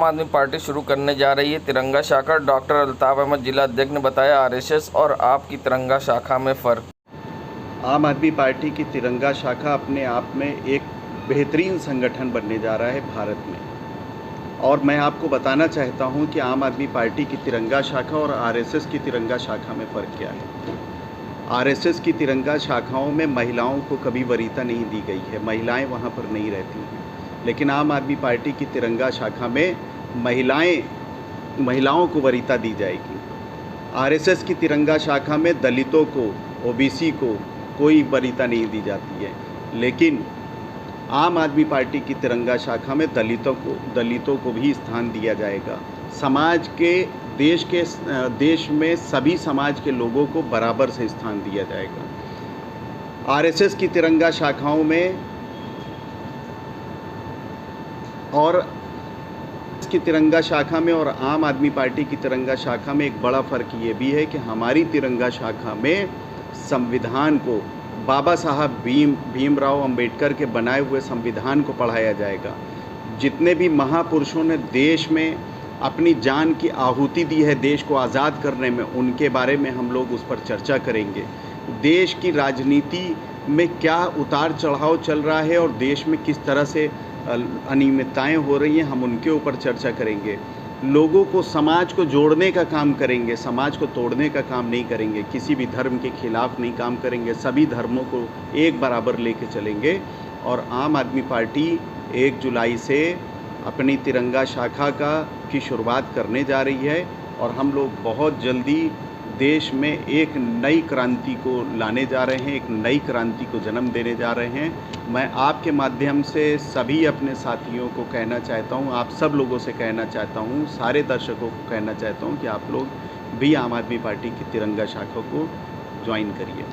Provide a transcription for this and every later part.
आदमी पार्टी शुरू करने जा रही है तिरंगा शाखा। डॉक्टर अल्ताफ अहमद जिला अध्यक्ष ने बताया आरएसएस और आप की तिरंगा शाखा में फ़र्क। आम आदमी पार्टी की तिरंगा शाखा अपने आप में एक बेहतरीन संगठन बनने जा रहा है भारत में। और मैं आपको बताना चाहता हूं कि आम आदमी पार्टी की तिरंगा शाखा और आरएसएस की तिरंगा शाखा में फ़र्क क्या है। आरएसएस की तिरंगा शाखाओं में महिलाओं को कभी वरीयता नहीं दी गई है, महिलाएं वहां पर नहीं रहती हैं। लेकिन आम आदमी पार्टी की तिरंगा शाखा में महिलाओं को वरीयता दी जाएगी। आरएसएस की तिरंगा शाखा में दलितों को, ओबीसी को कोई वरीयता नहीं दी जाती है। लेकिन आम आदमी पार्टी की तिरंगा शाखा में दलितों को भी स्थान दिया जाएगा। समाज के देश में सभी समाज के लोगों को बराबर से स्थान दिया जाएगा। आरएसएस की तिरंगा शाखाओं में और इसकी तिरंगा शाखा में और आम आदमी पार्टी की तिरंगा शाखा में एक बड़ा फ़र्क ये भी है कि हमारी तिरंगा शाखा में संविधान को, बाबा साहब भीमराव अंबेडकर के बनाए हुए संविधान को पढ़ाया जाएगा। जितने भी महापुरुषों ने देश में अपनी जान की आहुति दी है देश को आज़ाद करने में, उनके बारे में हम लोग उस पर चर्चा करेंगे। देश की राजनीति में क्या उतार चढ़ाव चल रहा है और देश में किस तरह से अनियमितताएं हो रही हैं, हम उनके ऊपर चर्चा करेंगे। लोगों को, समाज को जोड़ने का काम करेंगे, समाज को तोड़ने का काम नहीं करेंगे। किसी भी धर्म के खिलाफ नहीं काम करेंगे, सभी धर्मों को एक बराबर लेके चलेंगे। और आम आदमी पार्टी 1 जुलाई से अपनी तिरंगा शाखा की शुरुआत करने जा रही है और हम लोग बहुत जल्दी देश में एक नई क्रांति को लाने जा रहे हैं, एक नई क्रांति को जन्म देने जा रहे हैं। मैं आपके माध्यम से सभी अपने साथियों को कहना चाहता हूं, आप सब लोगों से कहना चाहता हूं, सारे दर्शकों को कहना चाहता हूं कि आप लोग भी आम आदमी पार्टी की तिरंगा शाखा को ज्वाइन करिए।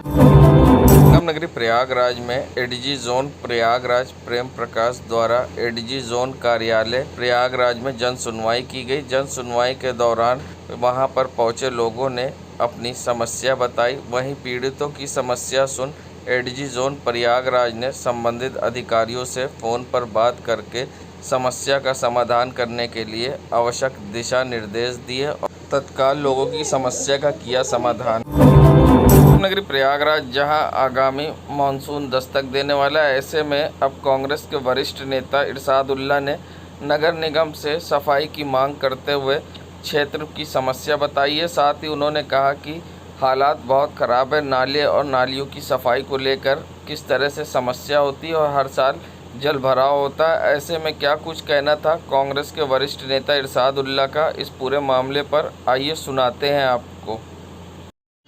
संगम नगरी प्रयागराज में एडीजी जोन प्रयागराज प्रेम प्रकाश द्वारा एडीजी जोन कार्यालय प्रयागराज में जन सुनवाई की गई। जन सुनवाई के दौरान वहां पर पहुंचे लोगों ने अपनी समस्या बताई। वहीं पीड़ितों की समस्या सुन एडीजी जोन प्रयागराज ने संबंधित अधिकारियों से फ़ोन पर बात करके समस्या का समाधान करने के लिए आवश्यक दिशा निर्देश दिए और तत्काल लोगों की समस्या का किया समाधान। नगरी प्रयागराज जहां आगामी मानसून दस्तक देने वाला है, ऐसे में अब कांग्रेस के वरिष्ठ नेता इरशादुल्लाह ने नगर निगम से सफाई की मांग करते हुए क्षेत्र की समस्या बताई है। साथ ही उन्होंने कहा कि हालात बहुत ख़राब है, नाले और नालियों की सफाई को लेकर किस तरह से समस्या होती है और हर साल जल भराव होता है। ऐसे में क्या कुछ कहना था कांग्रेस के वरिष्ठ नेता इरशादुल्लाह का इस पूरे मामले पर, आइए सुनाते हैं आपको।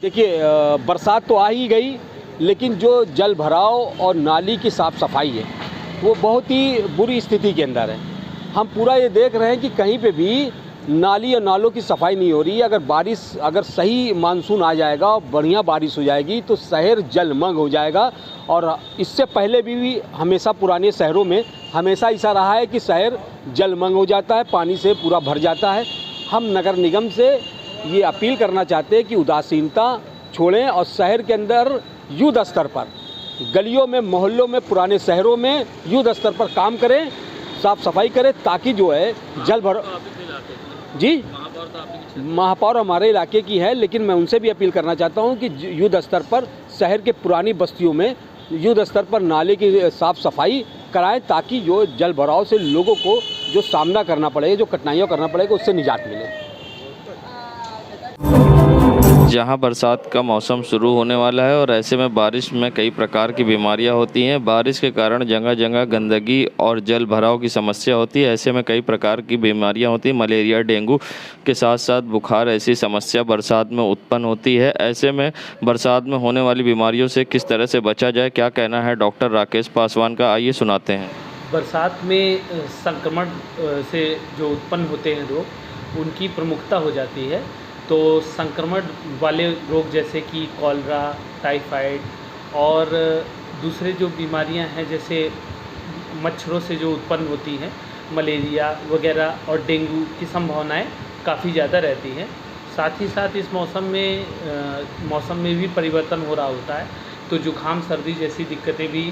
देखिए, बरसात तो आ ही गई, लेकिन जो जल भराव और नाली की साफ़ सफाई है वो बहुत ही बुरी स्थिति के अंदर है। हम पूरा ये देख रहे हैं कि कहीं पे भी नाली और नालों की सफाई नहीं हो रही है। अगर सही मानसून आ जाएगा और बढ़िया बारिश हो जाएगी तो शहर जलमग्न हो जाएगा। और इससे पहले भी हमेशा पुराने शहरों में हमेशा ऐसा रहा है कि शहर जलमग्न हो जाता है, पानी से पूरा भर जाता है। हम नगर निगम से ये अपील करना चाहते हैं कि उदासीनता छोड़ें और शहर के अंदर युद्ध स्तर पर, गलियों में, मोहल्लों में, पुराने शहरों में युद्ध स्तर पर काम करें, साफ सफाई करें, ताकि जो है जल भर जी महापौर हमारे इलाके की है, लेकिन मैं उनसे भी अपील करना चाहता हूं कि युद्ध स्तर पर शहर के पुरानी बस्तियों में युद्ध स्तर पर नाले की साफ सफाई कराएं, ताकि जो जल भराव से लोगों को जो सामना करना पड़ेगा, जो कठिनाइयाँ करना पड़ेगा, उससे निजात मिले। जहां बरसात का मौसम शुरू होने वाला है और ऐसे में बारिश में कई प्रकार की बीमारियां होती हैं। बारिश के कारण जगह जगह गंदगी और जल भराव की समस्या होती है। ऐसे में कई प्रकार की बीमारियां होती हैं, मलेरिया, डेंगू के साथ साथ बुखार, ऐसी समस्या बरसात में उत्पन्न होती है। ऐसे में बरसात में होने वाली बीमारियों से किस तरह से बचा जाए, क्या कहना है डॉक्टर राकेश पासवान का, आइए सुनाते हैं। बरसात में संक्रमण से जो उत्पन्न होते हैं रोग, उनकी प्रमुखता हो जाती है। तो संक्रमण वाले रोग जैसे कि कॉलरा, टाइफाइड और दूसरे जो बीमारियां हैं जैसे मच्छरों से जो उत्पन्न होती हैं, मलेरिया वगैरह और डेंगू की संभावनाएं काफ़ी ज़्यादा रहती हैं। साथ ही साथ इस मौसम में भी परिवर्तन हो रहा होता है, तो जुखाम, सर्दी जैसी दिक्कतें भी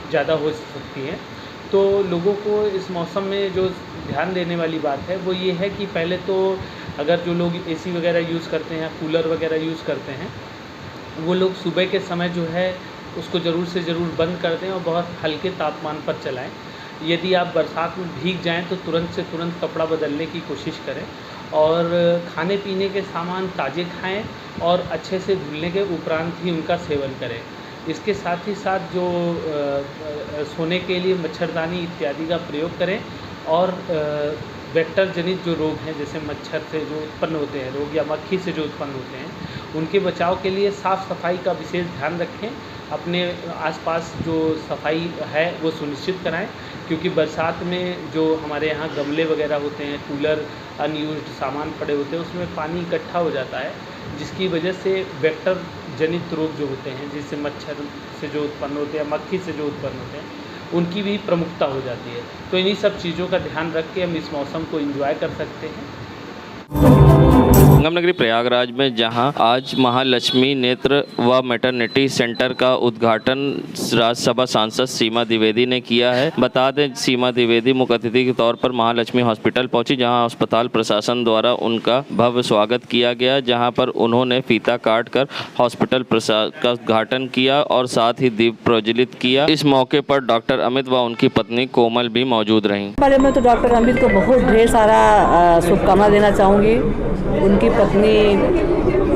ज़्यादा हो सकती हैं। तो लोगों को इस मौसम में जो ध्यान देने वाली बात है वो ये है कि पहले तो अगर जो लोग एसी वगैरह यूज़ करते हैं, कूलर वगैरह यूज़ करते हैं, वो लोग सुबह के समय जो है उसको ज़रूर से ज़रूर बंद कर दें और बहुत हल्के तापमान पर चलाएं। यदि आप बरसात में भीग जाएं तो तुरंत से तुरंत कपड़ा बदलने की कोशिश करें और खाने पीने के सामान ताज़े खाएं और अच्छे से धुलने के उपरांत ही उनका सेवन करें। इसके साथ ही साथ जो सोने के लिए मच्छरदानी इत्यादि का प्रयोग करें और वेक्टर जनित जो रोग हैं, जैसे मच्छर से जो उत्पन्न होते हैं रोग या मक्खी से जो उत्पन्न होते हैं, उनके बचाव के लिए साफ़ सफाई का विशेष ध्यान रखें। अपने आसपास जो सफाई है वो सुनिश्चित कराएं, क्योंकि बरसात में जो हमारे यहाँ गमले वगैरह होते हैं, कूलर अनयूज्ड सामान पड़े होते हैं, उसमें पानी इकट्ठा हो जाता है, जिसकी वजह से वेक्टर जनित रोग जो होते हैं, जिससे मच्छर से जो उत्पन्न होते हैं, मक्खी से जो उत्पन्न होते हैं, उनकी भी प्रमुखता हो जाती है। तो इन्हीं सब चीज़ों का ध्यान रख के हम इस मौसम को एंजॉय कर सकते हैं। संगम नगरी प्रयागराज में जहां आज महालक्ष्मी नेत्र व मैटरनिटी सेंटर का उद्घाटन राज्यसभा सांसद सीमा द्विवेदी ने किया है। बता दें, सीमा द्विवेदी मुख्य अतिथि के तौर पर महालक्ष्मी हॉस्पिटल पहुंची, जहां अस्पताल प्रशासन द्वारा उनका भव्य स्वागत किया गया, जहां पर उन्होंने फीता काट कर हॉस्पिटल का उद्घाटन किया और साथ ही दीप प्रज्वलित किया। इस मौके पर डॉक्टर अमित व उनकी पत्नी कोमल भी मौजूद रहीं। पहले मैं तो डॉक्टर अमित को बहुत ढेर सारा शुभकामना देना चाहूँगी। उनकी पत्नी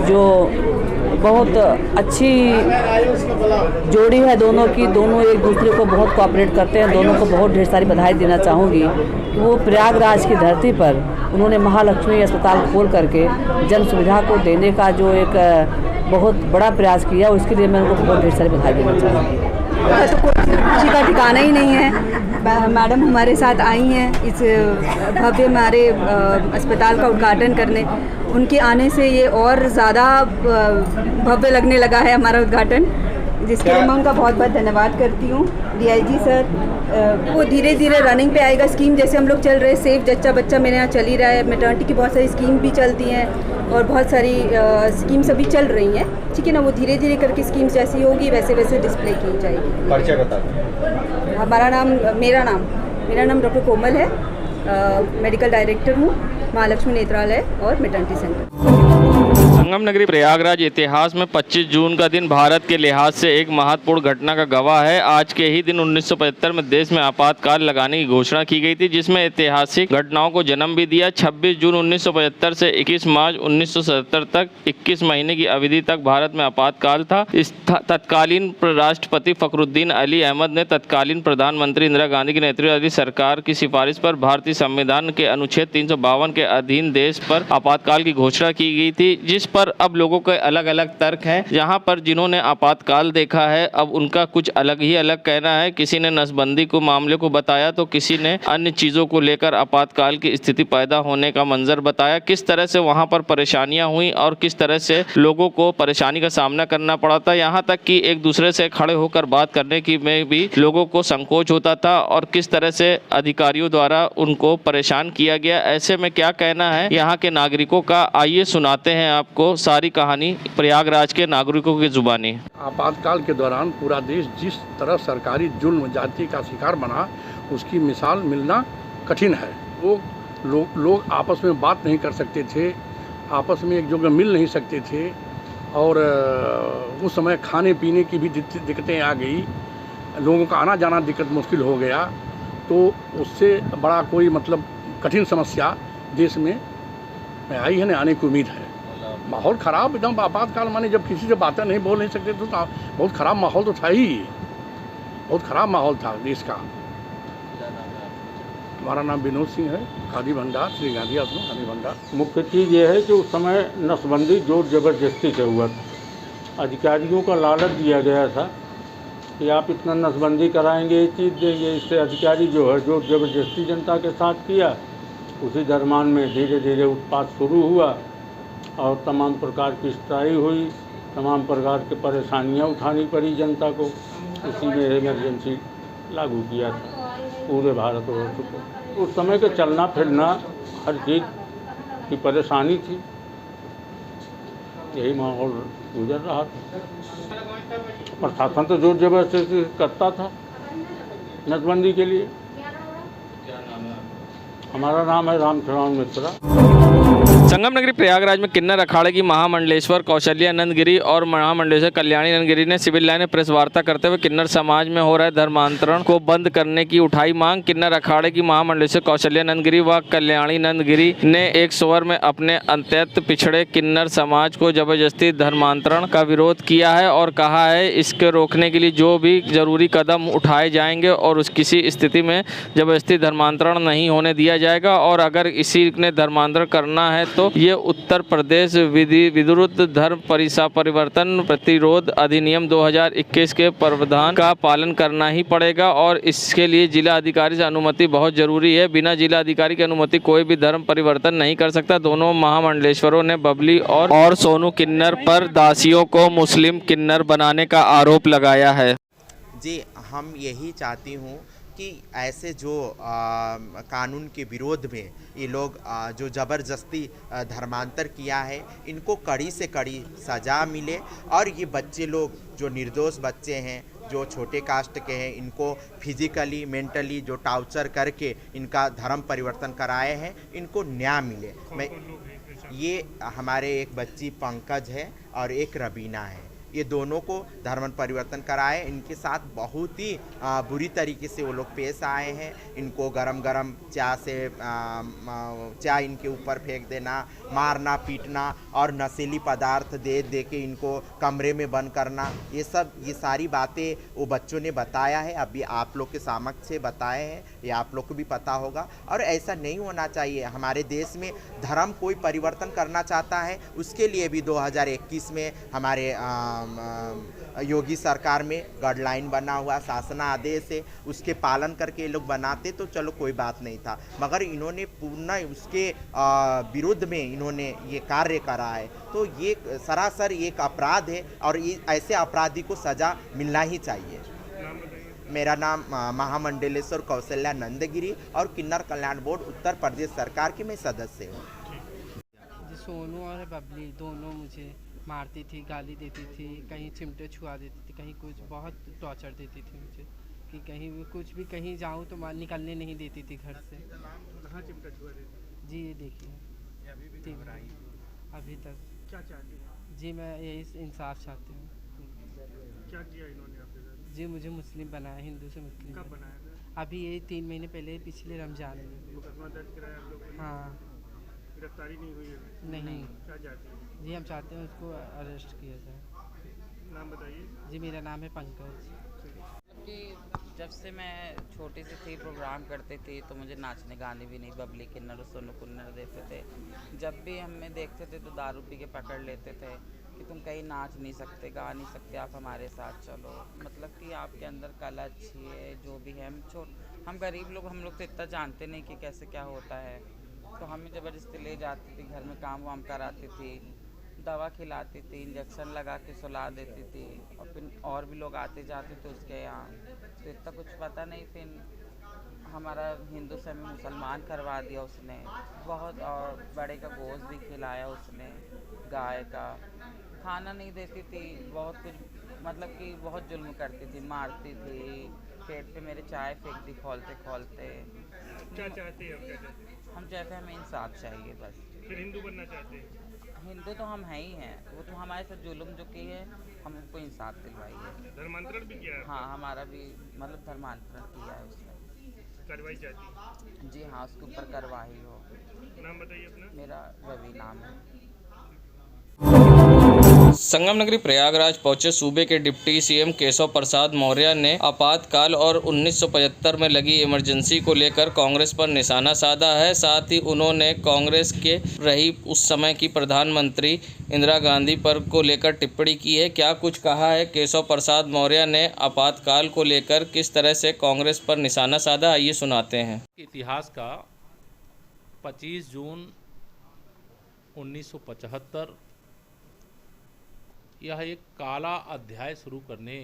जो बहुत अच्छी जोड़ी है दोनों की, दोनों एक दूसरे को बहुत कोऑपरेट करते हैं। दोनों को बहुत ढेर सारी बधाई देना चाहूँगी कि वो प्रयागराज की धरती पर उन्होंने महालक्ष्मी अस्पताल खोल करके जन सुविधा को देने का जो एक बहुत बड़ा प्रयास किया, उसके लिए मैं उनको बहुत ढेर सारी बधाई देना चाहूँगी। तो कोई खुशी का ठिकाना ही नहीं है। मैडम हमारे साथ आई हैं इस भव्य हमारे अस्पताल का उद्घाटन करने। उनके आने से ये और ज़्यादा भव्य लगने लगा है हमारा उद्घाटन, जिसके लिए मैं उनका बहुत बहुत धन्यवाद करती हूँ। डीआईजी सर, वो धीरे धीरे रनिंग पे आएगा। स्कीम जैसे हम लोग चल रहे हैं, सेफ जच्चा बच्चा मेरे यहाँ चल ही रहा है, मैटरनिटी की बहुत सारी स्कीम भी चलती हैं और बहुत सारी स्कीम्स अभी चल रही हैं, ठीक है ना। वो धीरे धीरे करके स्कीम्स जैसी होगी वैसे वैसे डिस्प्ले की जाएगी। परिचय बता दें। मेरा नाम डॉक्टर कोमल है। मेडिकल डायरेक्टर हूँ महालक्ष्मी नेत्रालय और मैटरनिटी सेंटर। संगम नगरी प्रयागराज इतिहास में 25 जून का दिन भारत के लिहाज से एक महत्वपूर्ण घटना का गवाह है। आज के ही दिन 1975 में देश में आपातकाल लगाने की घोषणा की गई थी, जिसमें ऐतिहासिक घटनाओं को जन्म भी दिया। 26 जून 1975 से 21 मार्च 1977 तक 21 महीने की अवधि तक भारत में आपातकाल था। इस तत्कालीन राष्ट्रपति फखरुद्दीन अली अहमद ने तत्कालीन प्रधानमंत्री इंदिरा गांधी के नेतृत्व वाली सरकार की सिफारिश पर भारतीय संविधान के अनुच्छेद 352 के अधीन देश पर आपातकाल की घोषणा की गई थी, जिस पर अब लोगों के अलग अलग तर्क हैं। यहाँ पर जिन्होंने आपातकाल देखा है, अब उनका कुछ अलग कहना है। किसी ने नसबंदी को मामले को बताया तो किसी ने अन्य चीज़ों को लेकर आपातकाल की स्थिति पैदा होने का मंजर बताया। किस तरह से वहाँ पर परेशानियाँ हुई और किस तरह से लोगों को परेशानी का सामना करना पड़ा था, यहाँ तक कि एक दूसरे से खड़े होकर बात करने की में भी लोगों को संकोच होता था और किस तरह से अधिकारियों द्वारा उनको परेशान किया गया। ऐसे में क्या कहना है यहाँ के नागरिकों का, आइए सुनाते हैं आपको सारी कहानी प्रयागराज के नागरिकों की जुबानी। आपातकाल के दौरान पूरा देश जिस तरह सरकारी जुल्म जाति का शिकार बना, उसकी मिसाल मिलना कठिन है। वो लोग आपस में बात नहीं कर सकते थे, आपस में एक जगह मिल नहीं सकते थे और उस समय खाने पीने की भी दिक्कतें आ गई, लोगों का आना जाना दिक्कत मुश्किल हो गया। तो उससे बड़ा कोई मतलब कठिन समस्या देश में आई है, न आने की उम्मीद है। माहौल ख़राब एकदम आपातकाल माने जब किसी से बातें नहीं बोल नहीं सकते तो बहुत ख़राब माहौल तो था ही, बहुत ख़राब माहौल था देश का। हमारा नाम विनोद सिंह है, खादी भंडार, श्री गांधी आश्रम खादी भंडार। मुख्य चीज़ ये है कि उस समय नसबंदी जोर ज़बरदस्ती से हुआ था। अधिकारियों का लालच दिया गया था कि आप इतना नसबंदी कराएंगे, ये चीज़ देंगे। इससे अधिकारी जो है जोर ज़बरदस्ती जनता के साथ किया। उसी दरम्यान में धीरे धीरे उत्पात शुरू हुआ और तमाम प्रकार की स्ट्राइक हुई, तमाम प्रकार की परेशानियां उठानी पड़ी जनता को। उसी में इमरजेंसी लागू किया था पूरे भारतवर्ष को। उस समय का चलना फिरना हर चीज़ की परेशानी थी, यही माहौल गुजर रहा था। प्रशासन तो जोर जबरदस्ती करता था नसबंदी के लिए। हमारा नाम है रामचरण मिश्रा। संगम नगरी प्रयागराज में किन्नर अखाड़े की महामंडलेश्वर कौशल्यानंद गिरी और महामंडलेश्वर कल्याणीनंद गिरी ने सिविल लाइन में प्रेस वार्ता करते हुए किन्नर समाज में हो रहे धर्मांतरण को बंद करने की उठाई मांग। किन्नर अखाड़े की महामंडलेश्वर कौशल्यानंद गिरी व कल्याणीनंद गिरी ने एक स्वर में अपने अत्यंत पिछड़े किन्नर समाज को जबरदस्ती धर्मांतरण का विरोध किया है और कहा है इसके रोकने के लिए जो भी जरूरी कदम उठाए जाएंगे और उस किसी स्थिति में जबरदस्ती धर्मांतरण नहीं होने दिया जाएगा और अगर इसी ने धर्मांतरण करना है तो ये उत्तर प्रदेश विधिविरुद्ध धर्म परिवर्तन प्रतिरोध अधिनियम 2021 के प्रावधान का पालन करना ही पड़ेगा और इसके लिए जिला अधिकारी से अनुमति बहुत जरूरी है। बिना जिला अधिकारी की अनुमति कोई भी धर्म परिवर्तन नहीं कर सकता। दोनों महामंडलेश्वरों ने बबली और सोनू किन्नर पर दासियों को मुस्लिम किन्नर बनाने का आरोप लगाया है। जी, हम यही चाहती हूँ कि ऐसे जो कानून के विरोध में ये लोग जो ज़बरदस्ती धर्मांतर किया है इनको कड़ी से कड़ी सज़ा मिले और ये बच्चे लोग जो निर्दोष बच्चे हैं जो छोटे कास्ट के हैं इनको फिजिकली मेंटली जो टार्चर करके इनका धर्म परिवर्तन कराए हैं इनको न्याय मिले। मैं ये हमारे एक बच्ची पंकज है और एक रबीना है, ये दोनों को धर्म परिवर्तन कराए। इनके साथ बहुत ही बुरी तरीके से वो लोग पेश आए हैं। इनको गरम गरम चाय से चाय इनके ऊपर फेंक देना, मारना पीटना और नशीली पदार्थ दे के इनको कमरे में बंद करना, ये सारी बातें वो बच्चों ने बताया है। अभी आप लोग के समक्ष से बताए हैं, ये आप लोग को भी पता होगा और ऐसा नहीं होना चाहिए। हमारे देश में धर्म कोई परिवर्तन करना चाहता है उसके लिए भी 2021 में हमारे योगी सरकार में गाइडलाइन बना हुआ शासन आदेश है, उसके पालन करके ये लोग बनाते तो चलो कोई बात नहीं था, मगर इन्होंने पूर्ण उसके विरुद्ध में इन्होंने ये कार्य करा है तो ये सरासर एक अपराध है और ऐसे अपराधी को सज़ा मिलना ही चाहिए। मेरा नाम महामंडलेश्वर कौशल्यानंद गिरी और किन्नर कल्याण बोर्ड उत्तर प्रदेश सरकार की मैं सदस्य हूँ। सोनू और बबली दोनों मुझे मारती थी, गाली देती थी, कहीं चिमटे छुआ देती थी, कहीं कुछ बहुत टॉर्चर देती थी मुझे कि कहीं कुछ भी कहीं जाऊँ तो निकलने नहीं देती थी घर से। कहाँ चिमटा छुआ देती? जी ये देखिए अभी तक। क्या चाहती हैं? जी मैं यही इंसाफ चाहती हूँ। क्या किया इन्होंने आपके साथ? जी मुझे मुस्लिम बनाया, हिंदू से मुस्लिम। कब बनाया था? अभी यही 3 महीने पहले, पिछले रमजान में। मुकदमा दर्ज कराया आप लोगों ने? हाँ। गिरफ्तारी नहीं हुई है? नहीं। क्या चाहते हैं? जी हम चाहते हैं उसको अरेस्ट किया जाए। नाम बताइए। जी मेरा नाम है पंकज। कि जब से मैं छोटी सी थी प्रोग्राम करते थे तो मुझे नाचने गाने भी नहीं, बबली किन्नर और सोनू किन्नर देते थे। जब भी हमें देखते थे तो दारू पी के पकड़ लेते थे कि तुम कहीं नाच नहीं सकते, गा नहीं सकते, आप हमारे साथ चलो। मतलब कि आपके अंदर कला अच्छी है, जो भी है। हम गरीब लोग, हम लोग तो इतना जानते नहीं कि कैसे क्या होता है, तो हमें ज़बरदस्ती ले जाती थी, घर में काम वाम कराती थी, दवा खिलाती थी, इंजेक्शन लगा के सुला देती थी और फिर और भी लोग आते जाते थे उसके यहाँ, तो इतना कुछ पता नहीं। फिर हमारा हिंदू से हमें मुसलमान करवा दिया उसने बहुत, और बड़े का गोश्त भी खिलाया उसने, गाय का खाना नहीं देती थी, बहुत कुछ मतलब कि बहुत जुल्म करती थी, मारती थी, पेट पे मेरे चाय फेंक दी खोलते खोलते। क्या चाहते हैं? क्या चाहते हैं? हम चाहते हैं हमें इंसाफ चाहिए बस। फिर हिंदू बनना चाहते हैं? हिंदू तो हम हैं ही हैं, वो तो हमारे साथ जुल्म जो की है हम उनको इंसाफ दिलवाइए। धर्मांतरण भी किया है? हाँ हमारा भी मतलब धर्मांतरण किया है उसने। कार्रवाई चाहती है? जी हाँ, उसके ऊपर कार्रवाई हो। नाम बताइए अपना। मेरा रवि नाम है। संगम नगरी प्रयागराज पहुंचे सूबे के डिप्टी सीएम केशव प्रसाद मौर्य ने आपातकाल और 1975 में लगी इमरजेंसी को लेकर कांग्रेस पर निशाना साधा है। साथ ही उन्होंने कांग्रेस के रही उस समय की प्रधानमंत्री इंदिरा गांधी पर को लेकर टिप्पणी की है। क्या कुछ कहा है केशव प्रसाद मौर्य ने आपातकाल को लेकर, किस तरह से कांग्रेस पर निशाना साधा, आइए सुनाते हैं। इतिहास का 25 जून 1975 यह एक काला अध्याय शुरू करने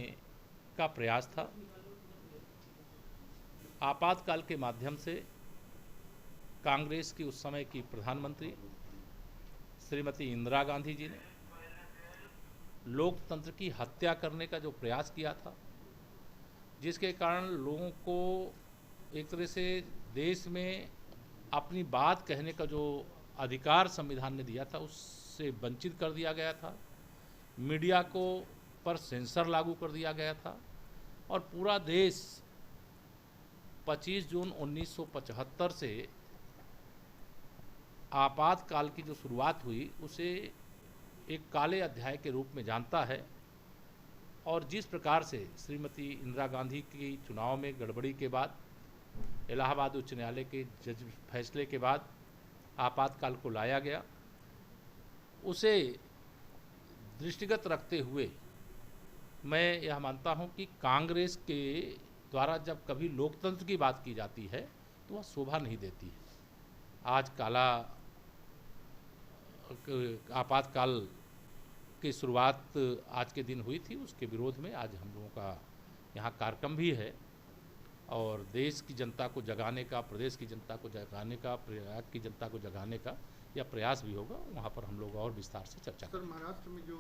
का प्रयास था। आपातकाल के माध्यम से कांग्रेस की उस समय की प्रधानमंत्री श्रीमती इंदिरा गांधी जी ने लोकतंत्र की हत्या करने का जो प्रयास किया था, जिसके कारण लोगों को एक तरह से देश में अपनी बात कहने का जो अधिकार संविधान ने दिया था उससे वंचित कर दिया गया था। मीडिया को पर सेंसर लागू कर दिया गया था और पूरा देश 25 जून 1975 से आपातकाल की जो शुरुआत हुई उसे एक काले अध्याय के रूप में जानता है। और जिस प्रकार से श्रीमती इंदिरा गांधी की चुनाव में गड़बड़ी के बाद, इलाहाबाद उच्च न्यायालय के जज फैसले के बाद आपातकाल को लाया गया, उसे दृष्टिगत रखते हुए मैं यह मानता हूं कि कांग्रेस के द्वारा जब कभी लोकतंत्र की बात की जाती है तो वह शोभा नहीं देती है। आज काला आपातकाल की शुरुआत आज के दिन हुई थी, उसके विरोध में आज हम लोगों का यहाँ कार्यक्रम भी है और देश की जनता को जगाने का, प्रदेश की जनता को जगाने का, प्रयाग की जनता को जगाने का यह प्रयास भी होगा। वहाँ पर हम लोग और विस्तार से चर्चा करेंगे। महाराष्ट्र में जो